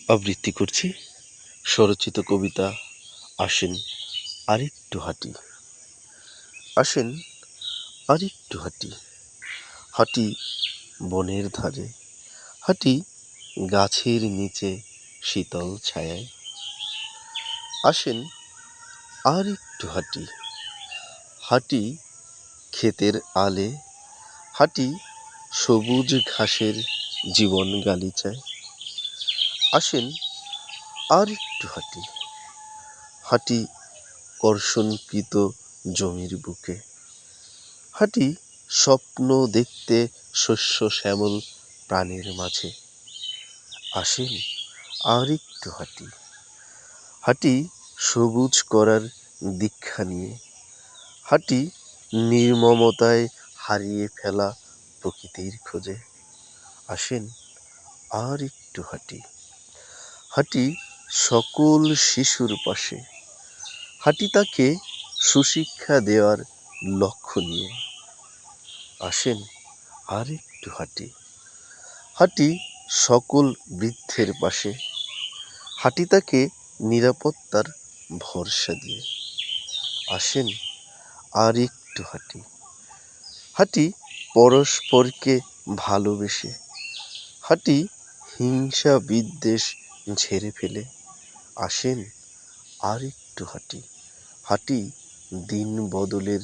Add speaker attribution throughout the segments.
Speaker 1: আবৃত্তি করছি স্বরচিত কবিতা আসেন আরেকটু হাঁটি। আসেন আরেকটু হাঁটি, হাঁটি বনের ধারে, হাঁটি গাছের নিচে শীতল ছায়ায়। আসেন আর একটু হাঁটি, হাঁটি ক্ষেতের আলে, হাঁটি সবুজ ঘাসের জীবন গালিচায়। আসেন আর একটু হাঁটি, হাঁটি কর্ষণকৃত জমির বুকে, হাঁটি স্বপ্ন দেখতে শস্য শ্যামল প্রাণের মাঝে। আসেন আর একটু হাঁটি, হাঁটি সবুজ করার দীক্ষা নিয়ে, হাঁটি নির্মমতায় হারিয়ে ফেলা প্রকৃতির খোঁজে। আসেন আর একটু হাঁটি, হাঁটি সকল শিশুর পাশে, হাঁটি তাকে সুশিক্ষা দেওয়ার লক্ষ্য নিয়ে। আসেন আর একটু হাঁটি, হাঁটি সকল বৃদ্ধের পাশে, হাঁটি তাকে নিরাপত্তার ভরসা দিয়ে। আসেন আর একটু হাঁটি, হাঁটি পরস্পরকে ভালোবেসে, হাঁটি হিংসা বিদ্বেষ ঝেড়ে ফেলে। আসেন আর একটু হাঁটি, হাঁটি দিন বদলের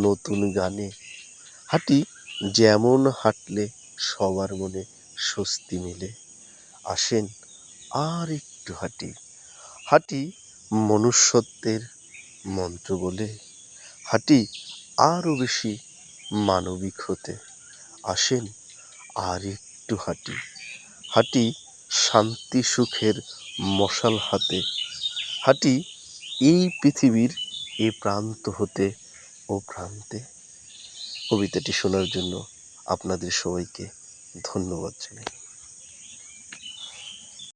Speaker 1: নতুন গানে, হাঁটি যেমন হাঁটলে সবার মনে স্বস্তি মেলে। আসেন আর একটু হাঁটি, হাঁটি মনুষ্যত্বের মন্ত্র বলে, হাঁটি আরও বেশি মানবিক হতে। আসেন আর একটু হাঁটি, হাঁটি শান্তি সুখের মশাল হাতে, হাঁটি এই পৃথিবীর এ প্রান্ত হতে ও প্রান্তে। কবিতাটি শোনার জন্য আপনাদের সবাইকে ধন্যবাদ জানাই।